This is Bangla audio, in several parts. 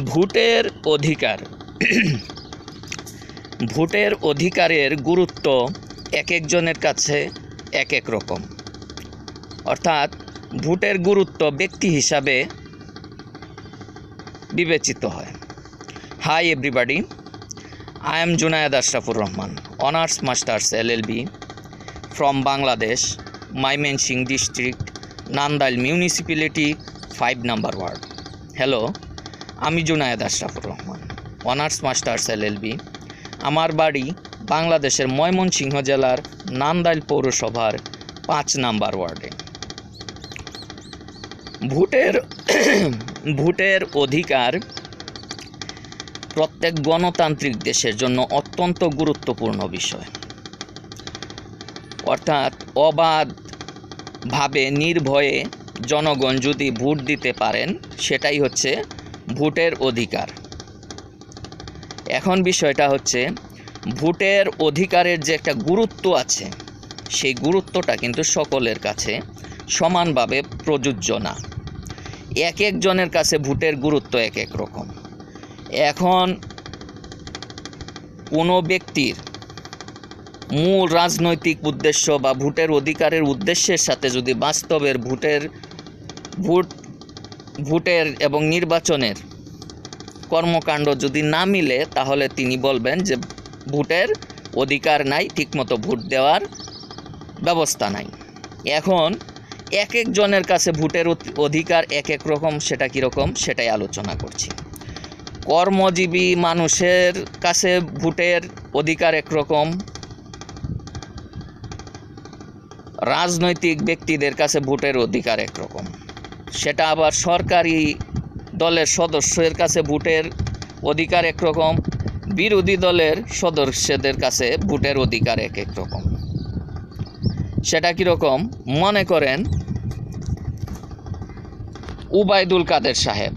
ভোটের অধিকার ভোটের অধিকারের গুরুত্ব এক একজনের কাছে এক এক রকম। অর্থাৎ ভোটের গুরুত্ব ব্যক্তি হিসাবে বিবেচিত হয়। High everybody, I am Junaid Ashrafur Rahman, Honours Masters LLB from Bangladesh, Mymensingh District, Nandail Municipality, 5 number ward. Hello, আমি Junaid Ashrafur Rahman, honours masters LLB। আমার বাড়ি বাংলাদেশের ময়মনসিংহ জেলার নান্দাইল পৌরসভার 5 নাম্বার ওয়ার্ডে। ভোটের অধিকার প্রত্যেক গণতান্ত্রিক দেশের জন্য অত্যন্ত গুরুত্বপূর্ণ বিষয়। অর্থাৎ অবাধভাবে নির্ভয়ে জনগণ যদি ভোট দিতে পারেন, সেটাই হচ্ছে ভোটের অধিকার। এখন বিষয়টা হচ্ছে, ভোটের অধিকারের যে একটা গুরুত্ব আছে, সেই গুরুত্বটা কিন্তু সকলের কাছে সমানভাবে প্রযোজ্য না। এক একজনের কাছে ভোটের গুরুত্ব এক এক রকম। এখন কোনো ব্যক্তির মূল রাজনৈতিক উদ্দেশ্য বা ভোটের অধিকারের উদ্দেশ্যের সাথে যদি বাস্তবের ভোটের এবং নির্বাচনের কর্মকাণ্ড যদি না মিলে, তাহলে তিনি বলবেন যে ভোটের অধিকার নাই, ঠিকমতো ভোট দেওয়ার ব্যবস্থা নাই। এখন এক একজনের কাছে ভোটের অধিকার এক এক রকম। সেটা কীরকম, সেটাই আলোচনা করছি। কর্মজীবী মানুষের কাছে ভোটের অধিকার একরকম, রাজনৈতিক ব্যক্তিদের কাছে ভোটের অধিকার একরকম। সেটা আবার সরকারি দলের সদস্যের কাছে ভোটের অধিকার একরকম, বিরোধী দলের সদস্যদের কাছে ভোটের অধিকার এক এক রকম। সেটা কীরকম, মনে করেন উবাইদুল কাদের সাহেব,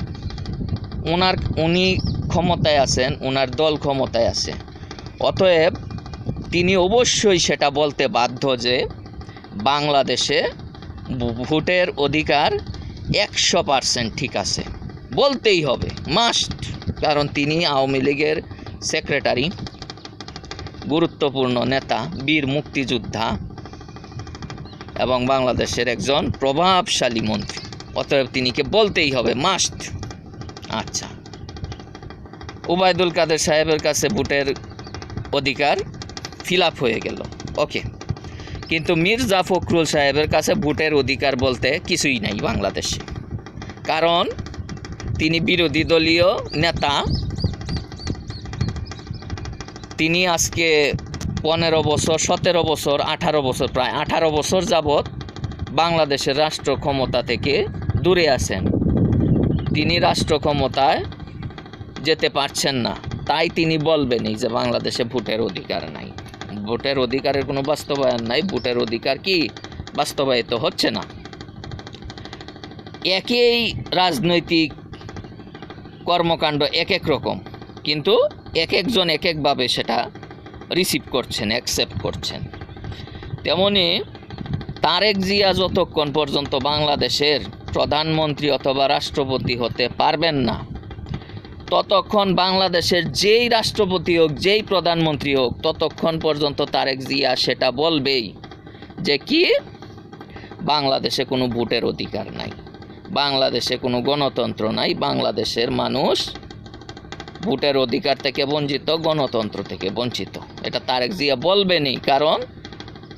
উনি ক্ষমতায় আছেন, ওনার দল ক্ষমতায় আছে, অতএব তিনি অবশ্যই সেটা বলতে বাধ্য যে বাংলাদেশে ভোটের অধিকার 100% ঠিক আছে, বলতেই হবে, মাস্ট। কারণ তিনি আওয়ামী লীগের সেক্রেটারি, গুরুত্বপূর্ণ নেতা, বীর মুক্তিযোদ্ধা এবং বাংলাদেশের একজন প্রভাবশালী মন্ত্রী, অতএব তিনিকে বলতেই হবে, মাস্ট। আচ্ছা, উবাইদুল কাদের সাহেবের কাছে ভোটের অধিকার ফিল আপ হয়ে গেল, ওকে। কিন্তু মির্জা ফখরুল সাহেবের কাছে ভোটের অধিকার বলতে কিছুই নাই বাংলাদেশে। কারণ তিনি বিরোধী দলীয় নেতা। তিনি আজকে 15 বছর, 17 বছর, 18 বছর, প্রায় 18 বছর যাবৎ বাংলাদেশের রাষ্ট্র ক্ষমতা থেকে দূরে আছেন। তিনি রাষ্ট্র ক্ষমতায় যেতে পারছেন না, তাই তিনি বলবেনই যে বাংলাদেশে ভোটের অধিকার নাই, ভোটের অধিকারের কোনো বাস্তবায়ন নাই, ভোটের অধিকার কি বাস্তবায়িত হচ্ছে না। একই রাজনৈতিক কর্মকাণ্ড এক এক রকম, কিন্তু এক একজন এক একভাবে সেটা রিসিভ করছেন, অ্যাকসেপ্ট করছেন। তেমনি তারেক জিয়া যতক্ষণ পর্যন্ত বাংলাদেশের প্রধানমন্ত্রী অথবা রাষ্ট্রপতি হতে পারবেন না, ততক্ষণ বাংলাদেশের যেই রাষ্ট্রপতি হোক, যেই প্রধানমন্ত্রী হোক, ততক্ষণ পর্যন্ত তারেক জিয়া সেটা বলবেই যে কি বাংলাদেশে কোনো ভোটের অধিকার নাই, বাংলাদেশে কোনো গণতন্ত্র নাই, বাংলাদেশের মানুষ ভোটের অধিকার থেকে বঞ্চিত, গণতন্ত্র থেকে বঞ্চিত। এটা তারেক জিয়া বলবেনই, কারণ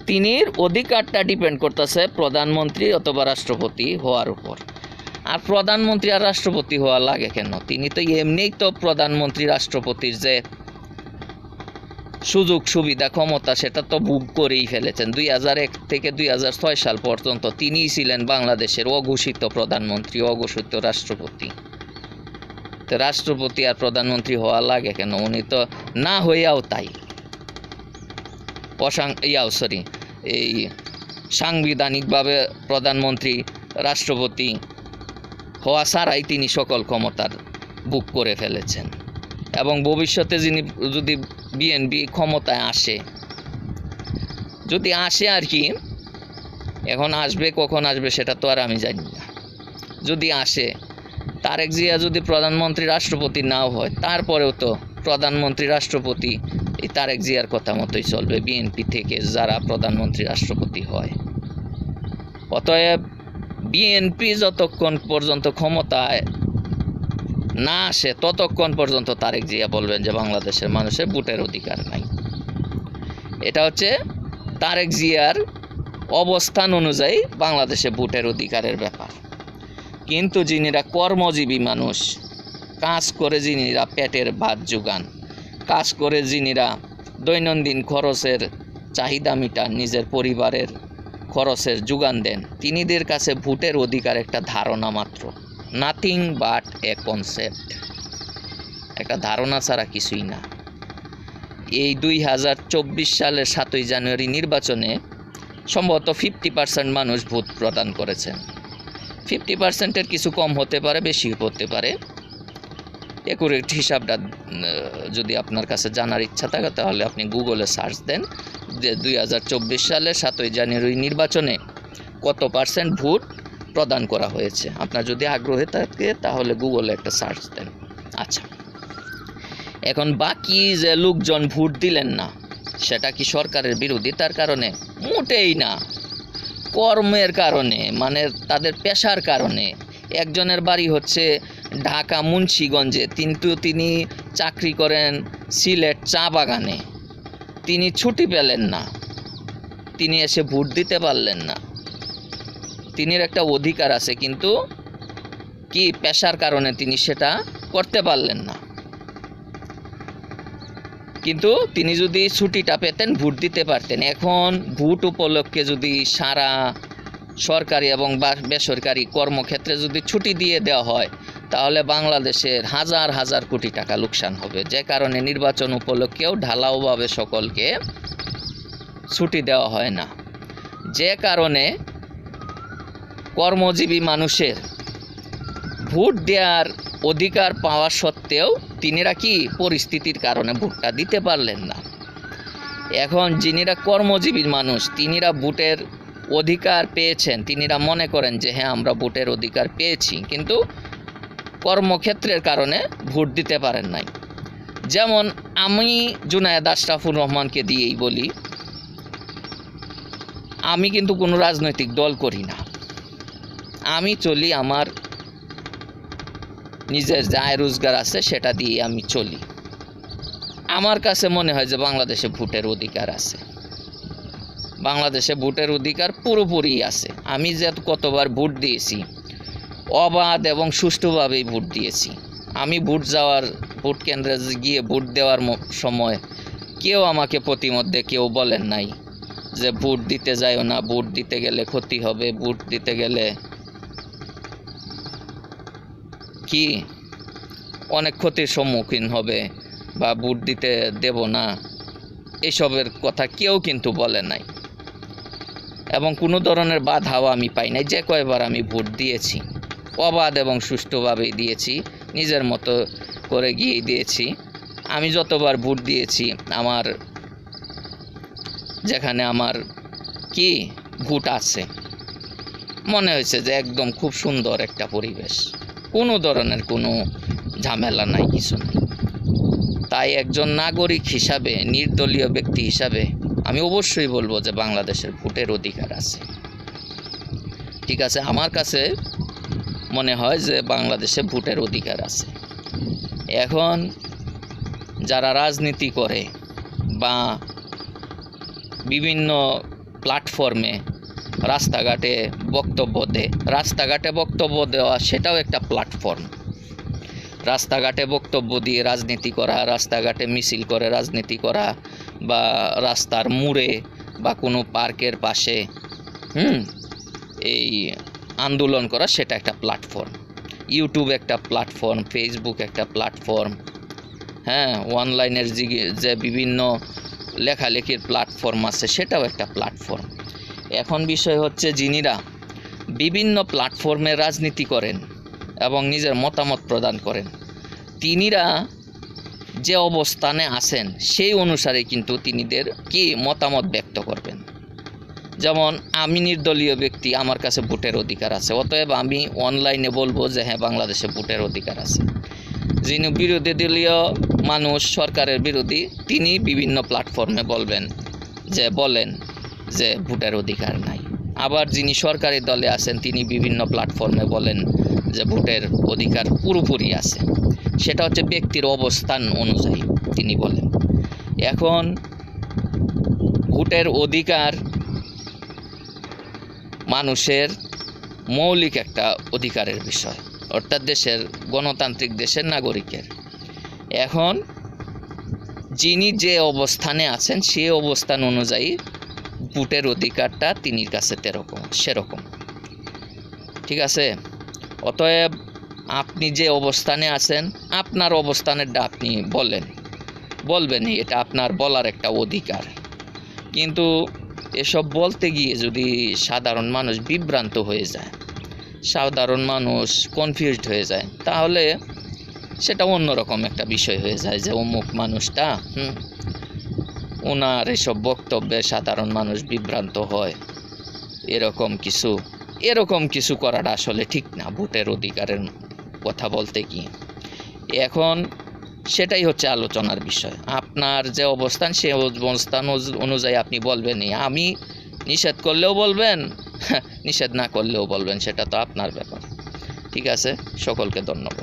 তিনির অধিকারটা ডিপেন্ড করতেছে প্রধানমন্ত্রী অথবা রাষ্ট্রপতি হওয়ার উপর। আর প্রধানমন্ত্রী আর রাষ্ট্রপতি হওয়া লাগে কেন? তিনি তো এমনিই তো প্রধানমন্ত্রী রাষ্ট্রপতির যে সুযোগ সুবিধা ক্ষমতা, সেটা তো ভোগ করেই ফেলেছেন। 2001 থেকে 2006 সাল পর্যন্ত তিনিই ছিলেন বাংলাদেশের অঘোষিত প্রধানমন্ত্রী, অঘোষিত রাষ্ট্রপতি। তো রাষ্ট্রপতি আর প্রধানমন্ত্রী হওয়া লাগে কেন? উনি তো না হইয়াও তাই, এই সাংবিধানিকভাবে প্রধানমন্ত্রী রাষ্ট্রপতি হওয়া ছাড়াই তিনি সকল ক্ষমতার ভোগ করে ফেলেছেন। এবং ভবিষ্যতে যদি বিএনপি ক্ষমতায় আসে, যদি আসে আর কি, এখন আসবে, কখন আসবে সেটা তো আর আমি জানি না, যদি আসে তারেক জিয়া যদি প্রধানমন্ত্রী রাষ্ট্রপতি নাও হয়, তারপরেও তো প্রধানমন্ত্রী রাষ্ট্রপতি এই তারেক জিয়ার কথা মতোই চলবে, বিএনপি থেকে যারা প্রধানমন্ত্রী রাষ্ট্রপতি হয়। অতএব বিএনপি যতক্ষণ পর্যন্ত ক্ষমতায় না আসে ততক্ষণ পর্যন্ত তারেক জিয়া বলবেন যে বাংলাদেশের মানুষের ভোটের অধিকার নাই। এটা হচ্ছে তারেক জিয়ার অবস্থান অনুযায়ী বাংলাদেশে ভোটের অধিকারের ব্যাপার। কিন্তু যিনিরা কর্মজীবী মানুষ, কাজ করে যিনিরা পেটের ভাত যোগান, কাজ করে যিনিরা দৈনন্দিন খরচের চাহিদা মিটান, নিজের পরিবারের খরচের যোগান দেন, তিনিদের কাছে ভোটের অধিকার একটা ধারণা মাত্র, নাথিং বাট এ কনসেপ্ট, একটা ধারণা ছাড়া কিছুই না। এই 2024 সালের 7ই জানুয়ারি নির্বাচনে সম্ভবত 50% মানুষ ভোট প্রদান করেছেন। 50%-এর কিছু কম হতে পারে, বেশি হতে পারে। একুরেট হিসাবটা যদি আপনার কাছে জানার ইচ্ছা থাকে তাহলে আপনি গুগলে সার্চ দেন যে 2024 সালের 7ই জানুয়ারি নির্বাচনে কত পার্সেন্ট ভোট প্রদান করা হয়েছে। আপনার যদি আগ্রহে থাকে তাহলে গুগলে একটা সার্চ দেন। আচ্ছা, এখন বাকি যে লোকজন ভোট দিলেন না, সেটা কি সরকারের বিরোধিতার কারণে? মোটেই না, কর্মের কারণে, মানে তাদের পেশার কারণে। একজনের বাড়ি হচ্ছে ঢাকা মুন্সিগঞ্জে, কিন্তু তিনি চাকরি করেন সিলেট চা বাগানে, তিনি ছুটি পেলেন না, তিনি এসে ভোট দিতে পারলেন না। তিনির একটা অধিকার আছে, কিন্তু কি পেশার কারণে তিনি সেটা করতে পারলেন না। কিন্তু তিনি যদি ছুটিটা পেতেন ভোট দিতে পারতেন। এখন ভোট উপলক্ষে যদি সারা সরকারি এবং বেসরকারি কর্মক্ষেত্রে যদি ছুটি দিয়ে দেওয়া হয় তাহলে বাংলাদেশের হাজার হাজার কোটি টাকা লোকসান হবে। যে কারণে নির্বাচন উপলক্ষেও ঢালাওভাবে সকলকে ছুটি দেওয়া হয় না। যে কারণে কর্মজীবী মানুষের ভোট দেওয়ার অধিকার পাওয়া সত্ত্বেও তিনিরা কি পরিস্থিতির কারণে ভোটটা দিতে পারলেন না। এখন যিনিরা কর্মজীবী মানুষ, তিনিরা ভোটের অধিকার পেয়েছেন, তিনিরা মনে করেন যে হ্যাঁ আমরা ভোটের অধিকার পেয়েছি, কিন্তু কর্মক্ষেত্রের কারণে ভোট দিতে পারেন নাই। যেমন আমি জুনায়েদ আশরাফুর রহমানকে দিয়েই বলি, আমি কিন্তু কোনো রাজনৈতিক দল করি না, আমি চলি আমার নিজের যে আয় রোজগার আছে সেটা দিয়ে আমি চলি। আমার কাছে মনে হয় যে বাংলাদেশে ভোটের অধিকার আছে, বাংলাদেশে ভোটের অধিকার পুরোপুরি আছে। আমি যে কতবার ভোট দিয়েছি, অবাধ এবং সুষ্ঠুভাবেই ভোট দিয়েছি। আমি ভোট কেন্দ্রে গিয়ে ভোট দেওয়ার সময় কেউ আমাকে প্রতিমধ্যে কেউ বলেন নাই যে ভোট দিতে যাইও না, ভোট দিতে গেলে ক্ষতি হবে, ভোট দিতে গেলে কি অনেক ক্ষতির সম্মুখীন হবে বা ভোট দিতে দেব না, এসবের কথা কেউ কিন্তু বলে নাই এবং কোনো ধরনের বাধাও আমি পাই নাই। যে কয়বার আমি ভোট দিয়েছি অবাধ এবং সুষ্ঠুভাবেই দিয়েছি, নিজের মতো করে গিয়ে দিয়েছি। আমি যতবার ভোট দিয়েছি আমার যেখানে আমার কি ভোট আছে মনে হয়েছে যে একদম খুব সুন্দর একটা পরিবেশ, কোনো ধরনের কোনো ঝামেলা নাই, কিছু নেই। তাই একজন নাগরিক হিসাবে, নির্দলীয় ব্যক্তি হিসাবে আমি অবশ্যই বলবো যে বাংলাদেশের ভোটের অধিকার আছে। ঠিক আছে, আমার কাছে মনে হয় যে বাংলাদেশে ভোটের অধিকার আছে। এখন যারা রাজনীতি করে বা বিভিন্ন প্ল্যাটফর্মে রাস্তাঘাটে বক্তব্য দেওয়া সেটাও একটা প্ল্যাটফর্ম। রাস্তাঘাটে বক্তব্য দিয়ে রাজনীতি করা, রাস্তাঘাটে মিছিল করে রাজনীতি করা, বা রাস্তার মোড়ে বা কোনো পার্কের পাশে এই আন্দোলন করা, সেটা একটা প্ল্যাটফর্ম। ইউটিউব একটা প্ল্যাটফর্ম, ফেসবুক একটা প্ল্যাটফর্ম, হ্যাঁ, অনলাইনের যে বিভিন্ন লেখালেখির প্ল্যাটফর্ম আছে সেটাও একটা প্ল্যাটফর্ম। এখন বিষয় হচ্ছে যিনিরা বিভিন্ন প্ল্যাটফর্মে রাজনীতি করেন এবং নিজের মতামত প্রদান করেন, তিনিরা যে অবস্থানে আছেন সেই অনুসারে কিন্তু তিনিদের কি মতামত ব্যক্ত করবেন। যেমন আমি নির্দলীয় ব্যক্তি, আমার কাছে ভোটের অধিকার আছে, অতএব আমি অনলাইনে বলবো যে হ্যাঁ বাংলাদেশে ভোটের অধিকার আছে। যিনি বিরোধী দলীয় মানুষ, সরকারের বিরোধী, তিনি বিভিন্ন প্ল্যাটফর্মে বলেন যে ভোটের অধিকার নাই। আবার যিনি সরকারি দলে আছেন তিনি বিভিন্ন প্ল্যাটফর্মে বলেন যে ভোটের অধিকার পুরোপুরি আছে। সেটা হচ্ছে ব্যক্তির অবস্থান অনুযায়ী তিনি বলেন। এখন ভোটের অধিকার মানুষের মৌলিক একটা অধিকারের বিষয়, অর্থাৎ দেশের গণতান্ত্রিক দেশের নাগরিকের। এখন যিনি যে অবস্থানে আছেন সেই অবস্থান অনুযায়ী ভোটের অধিকারটা তিনির কাছে সেরকম, ঠিক আছে। অতএব আপনি যে অবস্থানে আছেন আপনার অবস্থানেরটা আপনি বলবেনই, এটা আপনার বলার একটা অধিকার। কিন্তু এসব বলতে গিয়ে যদি সাধারণ মানুষ বিভ্রান্ত হয়ে যায়, সাধারণ মানুষ কনফিউজড হয়ে যায়, তাহলে সেটা অন্যরকম একটা বিষয় হয়ে যায় যে অমুক মানুষটা ওনার এসব বক্তব্যে সাধারণ মানুষ বিভ্রান্ত হয়, এরকম কিছু করাটা আসলে ঠিক না ভোটের অধিকারের কথা বলতে গিয়ে। এখন সেটাই হচ্ছে আলোচনার বিষয়। আপনার যে অবস্থান সেই অবস্থান অনুযায়ী আপনি বলবেনই। আমি নিষেধ করলেও বলবেন, নিষেধ না করলেও বলবেন, সেটা তো আপনার ব্যাপার। ঠিক আছে, সকলকে ধন্যবাদ।